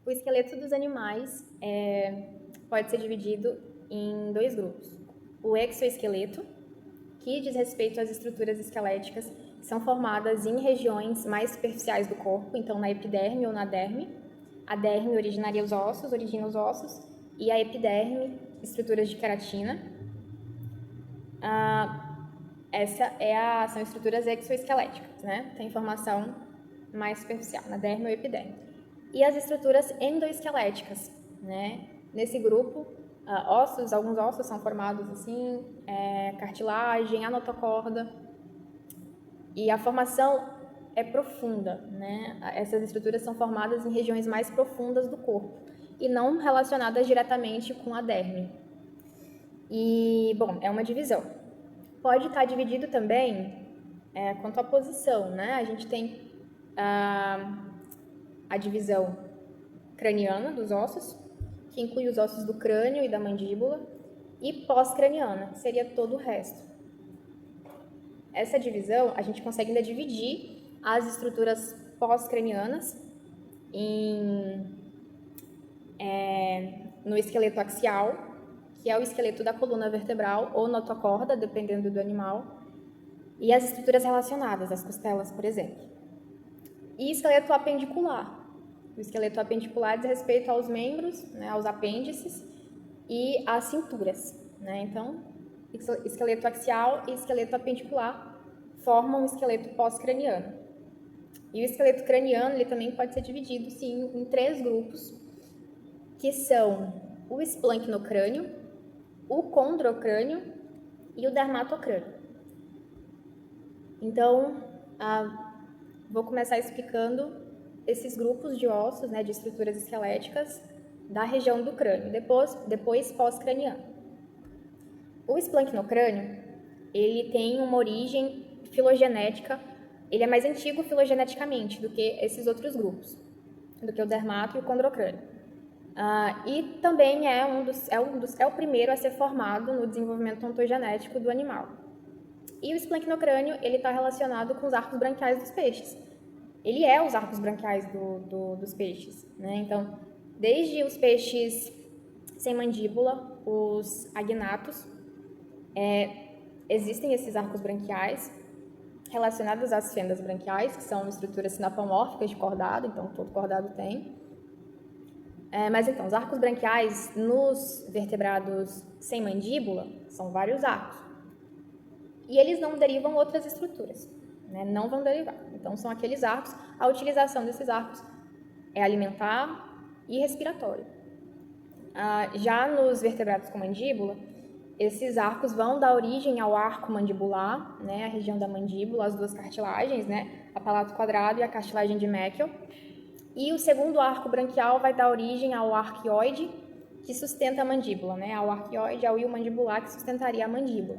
O esqueleto dos animais pode ser dividido em dois grupos. O exoesqueleto, que diz respeito às estruturas esqueléticas que são formadas em regiões mais superficiais do corpo, então na epiderme ou na derme. A derme origina os ossos, e a epiderme, estruturas de queratina. São estruturas exoesqueléticas, né? Tem formação mais superficial, na derme ou epiderme. E as estruturas endoesqueléticas, né? Nesse grupo, alguns ossos são formados assim, cartilagem, a notocorda, e a formação é profunda, né? Essas estruturas são formadas em regiões mais profundas do corpo e não relacionadas diretamente com a derme. E, bom, é uma divisão. Pode estar dividido também quanto à posição, né? A gente tem a divisão craniana dos ossos, que inclui os ossos do crânio e da mandíbula, e pós-craniana, que seria todo o resto. Essa divisão, a gente consegue ainda dividir as estruturas pós-cranianas no esqueleto axial, que é o esqueleto da coluna vertebral ou notocorda, dependendo do animal, e as estruturas relacionadas, as costelas, por exemplo. E esqueleto apendicular. O esqueleto apendicular diz respeito aos membros, né, aos apêndices e às cinturas, né? Então, esqueleto axial e esqueleto apendicular formam um esqueleto pós-craniano. E o esqueleto craniano ele também pode ser dividido, sim, em três grupos, que são o esplancnocrânio, o condrocrânio e o dermatocrânio. Então, vou começar explicando esses grupos de ossos, né, de estruturas esqueléticas da região do crânio, depois pós-craniano. O esplancnocrânio, ele tem uma origem filogenética, ele é mais antigo filogeneticamente do que esses outros grupos, do que o dermato e o condrocrânio. E também é o primeiro a ser formado no desenvolvimento ontogenético do animal. E o esplancnocrânio, ele está relacionado com os arcos branquiais dos peixes. Ele é os arcos branquiais dos peixes, né? Então, desde os peixes sem mandíbula, os agnatos, existem esses arcos branquiais relacionados às fendas branquiais, que são estruturas sinapomórficas de cordado, então todo cordado tem. Mas então, os arcos branquiais nos vertebrados sem mandíbula são vários arcos. E eles não derivam outras estruturas, né? Não vão derivar. Então, são aqueles arcos. A utilização desses arcos é alimentar e respiratório. Já nos vertebrados com mandíbula, esses arcos vão dar origem ao arco mandibular, né? A região da mandíbula, as duas cartilagens, né? A palato quadrado e a cartilagem de Meckel. E o segundo arco branquial vai dar origem ao arqueoide, que sustenta a mandíbula, né? Ao arqueoide, ao hio mandibular, que sustentaria a mandíbula.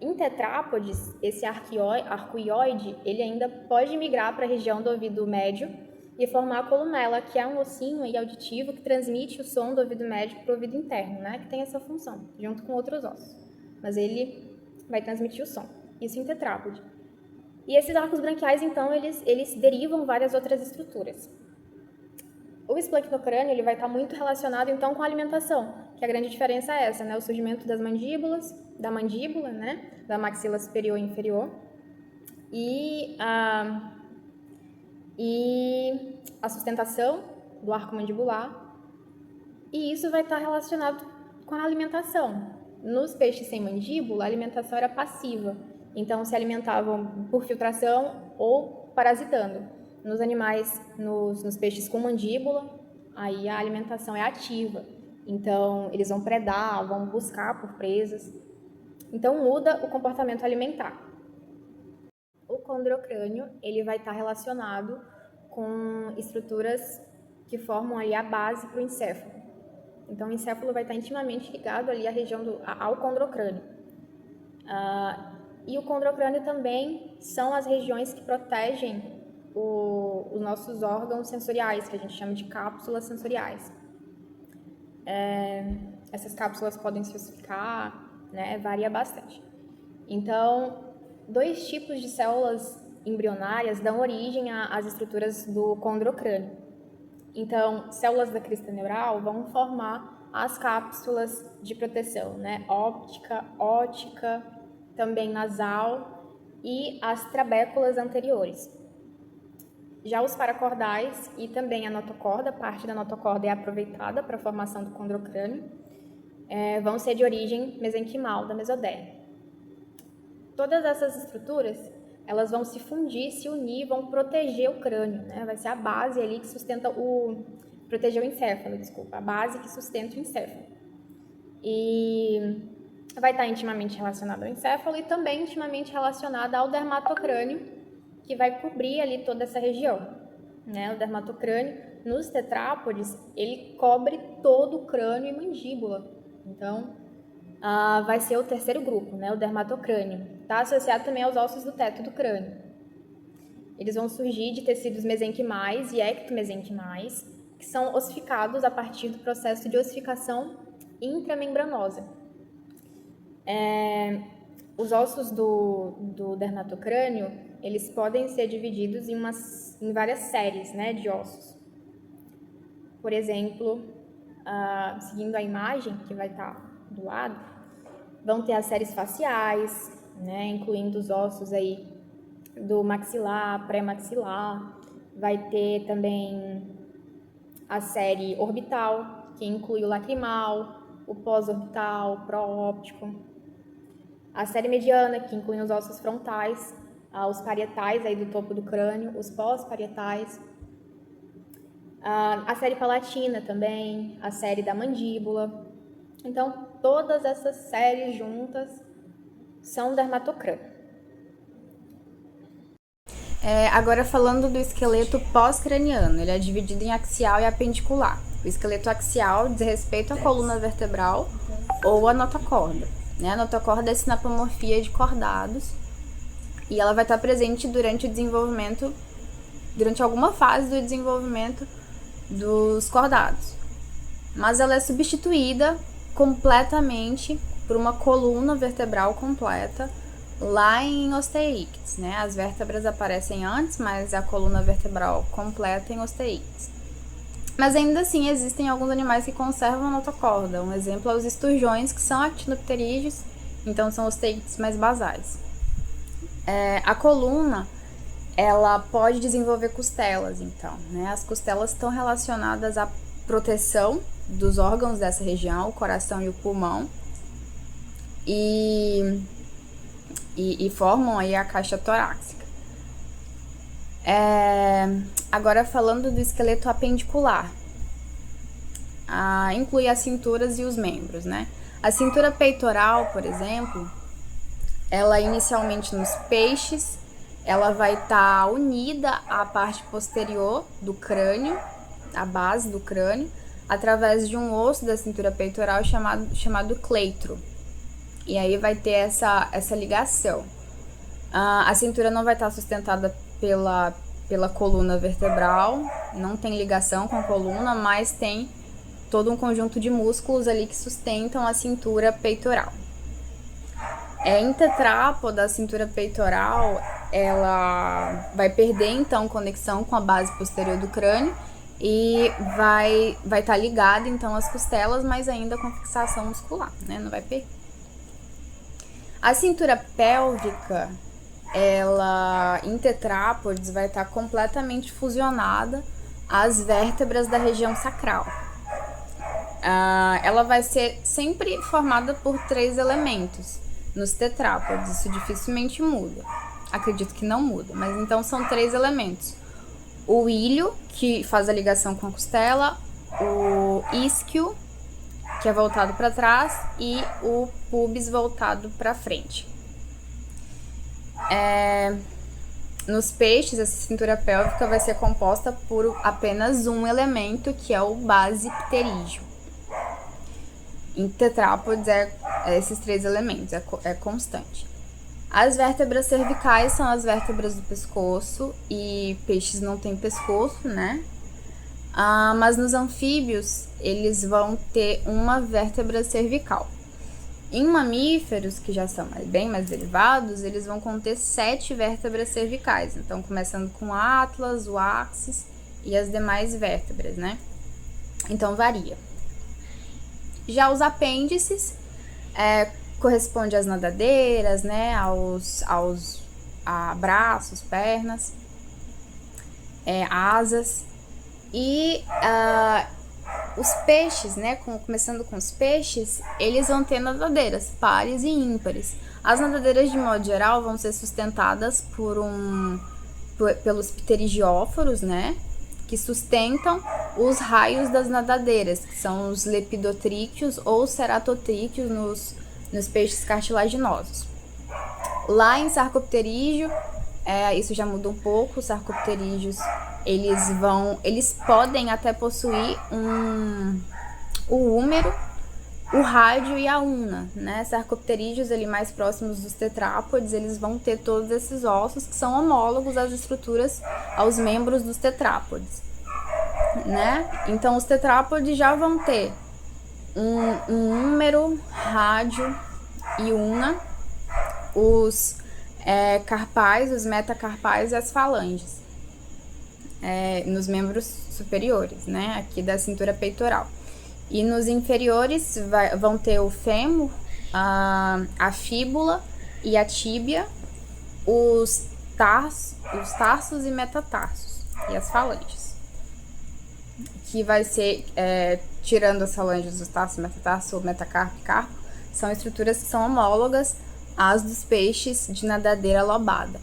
Em tetrápodes, esse arqueoide, ele ainda pode migrar para a região do ouvido médio e formar a columela, que é um ossinho auditivo que transmite o som do ouvido médio para o ouvido interno, né? Que tem essa função, junto com outros ossos. Mas ele vai transmitir o som. Isso em tetrápode. E esses arcos branquiais, então, eles derivam várias outras estruturas. O esplancnocrânio ele vai estar muito relacionado, então, com a alimentação, que a grande diferença é essa, né? O surgimento das mandíbulas, da mandíbula, né? Da maxila superior e inferior. E a sustentação do arco mandibular. E isso vai estar relacionado com a alimentação. Nos peixes sem mandíbula, a alimentação era passiva. Então, se alimentavam por filtração ou parasitando. Nos animais, nos peixes com mandíbula, aí a alimentação é ativa. Então, eles vão predar, vão buscar por presas. Então, muda o comportamento alimentar. O condrocrânio, ele vai estar relacionado com estruturas que formam ali a base para o encéfalo. Então, o encéfalo vai estar intimamente ligado ali à região ao condrocrânio. E o condrocrânio também são as regiões que protegem os nossos órgãos sensoriais, que a gente chama de cápsulas sensoriais. Essas cápsulas podem se ossificar, né? Varia bastante. Então, dois tipos de células embrionárias dão origem às estruturas do condrocrânio. Então, células da crista neural vão formar as cápsulas de proteção, né? Óptica, também nasal e as trabéculas anteriores. Já os paracordais e também a notocorda, parte da notocorda é aproveitada para a formação do condrocrânio, vão ser de origem mesenquimal da mesoderme. Todas essas estruturas, elas vão se fundir, se unir, vão proteger o crânio, né? Vai ser a base ali que sustenta proteger o encéfalo, desculpa, a base que sustenta o encéfalo. E vai estar intimamente relacionada ao encéfalo e também intimamente relacionada ao dermatocrânio, que vai cobrir ali toda essa região, né? O dermatocrânio, nos tetrápodes, ele cobre todo o crânio e mandíbula. Então, vai ser o terceiro grupo, né? O dermatocrânio. Está associado também aos ossos do teto do crânio. Eles vão surgir de tecidos mesenquimais e ectomesenquimais, que são ossificados a partir do processo de ossificação intramembranosa. Os ossos do dermatocrânio, eles podem ser divididos em várias séries, né, de ossos. Por exemplo, seguindo a imagem que vai estar do lado, vão ter as séries faciais, né, incluindo os ossos aí do maxilar, pré-maxilar. Vai ter também a série orbital, que inclui o lacrimal, o pós-orbital, o pró-óptico. A série mediana, que inclui os ossos frontais, os parietais aí do topo do crânio, os pós-parietais. A série palatina também, a série da mandíbula. Então, todas essas séries juntas são dermatocrânio. Agora falando do esqueleto pós-craniano, ele é dividido em axial e apendicular. O esqueleto axial diz respeito à coluna vertebral ou à notocorda, né? A notocorda é sinapomorfia de cordados e ela vai estar presente durante alguma fase do desenvolvimento dos cordados. Mas ela é substituída completamente por uma coluna vertebral completa lá em Osteoictes, né? As vértebras aparecem antes, mas a coluna vertebral completa em Osteoictes. Mas ainda assim existem alguns animais que conservam a notocorda. Um exemplo é os esturjões, que são actinopterídeos, então são osteíctes mais basais. A coluna, ela pode desenvolver costelas, então, né? As costelas estão relacionadas à proteção dos órgãos dessa região, o coração e o pulmão, e formam aí a caixa torácica. Agora falando do esqueleto apendicular, inclui as cinturas e os membros, né? A cintura peitoral, por exemplo, ela inicialmente nos peixes, ela vai estar unida à parte posterior do crânio, à base do crânio, através de um osso da cintura peitoral chamado cleitro. E aí vai ter essa ligação. A cintura não vai estar sustentada pela coluna vertebral, não tem ligação com a coluna, mas tem todo um conjunto de músculos ali que sustentam a cintura peitoral. Em tetrápoda, a cintura peitoral, ela vai perder então conexão com a base posterior do crânio e vai estar ligada então às costelas, mas ainda com fixação muscular, né? Não vai perder. A cintura pélvica, ela em tetrápodes vai estar completamente fusionada às vértebras da região sacral. Ela vai ser sempre formada por 3 elementos nos tetrápodes, isso dificilmente muda. Acredito que não muda, mas então são 3 elementos. O ilho, que faz a ligação com a costela, o isquio, que é voltado para trás, e o pubis voltado para frente. Nos peixes, essa cintura pélvica vai ser composta por apenas um elemento, que é o base pterígio. Em tetrápodes, esses 3 elementos, é constante. As vértebras cervicais são as vértebras do pescoço, e peixes não têm pescoço, né? Mas nos anfíbios, eles vão ter uma vértebra cervical. Em mamíferos, que já são bem mais derivados, eles vão conter 7 vértebras cervicais. Então, começando com o atlas, o axis e as demais vértebras, né? Então, varia. Já os apêndices corresponde às nadadeiras, né? Aos braços, pernas, asas. E os peixes, né? Começando com os peixes, eles vão ter nadadeiras pares e ímpares. As nadadeiras, de modo geral, vão ser sustentadas pelos pterigióforos, né? Que sustentam os raios das nadadeiras, que são os lepidotríqueos ou ceratotríqueos nos peixes cartilaginosos. Lá em sarcopterígio, isso já muda um pouco. Os sarcopterígios, eles podem até possuir o húmero, o rádio e a una, né? Sarcopterídeos ali mais próximos dos tetrápodes, eles vão ter todos esses ossos que são homólogos às estruturas, aos membros dos tetrápodes, né? Então, os tetrápodes já vão ter um húmero, rádio e una, os carpais, os metacarpais e as falanges, nos membros superiores, né? Aqui da cintura peitoral. E nos inferiores vão ter o fêmur, a fíbula e a tíbia, os tarsos e metatarsos e as falanges. Que vai ser, tirando as falanges, os tarsos, metatarso, ou metacarpo e carpo, são estruturas que são homólogas às dos peixes de nadadeira lobada.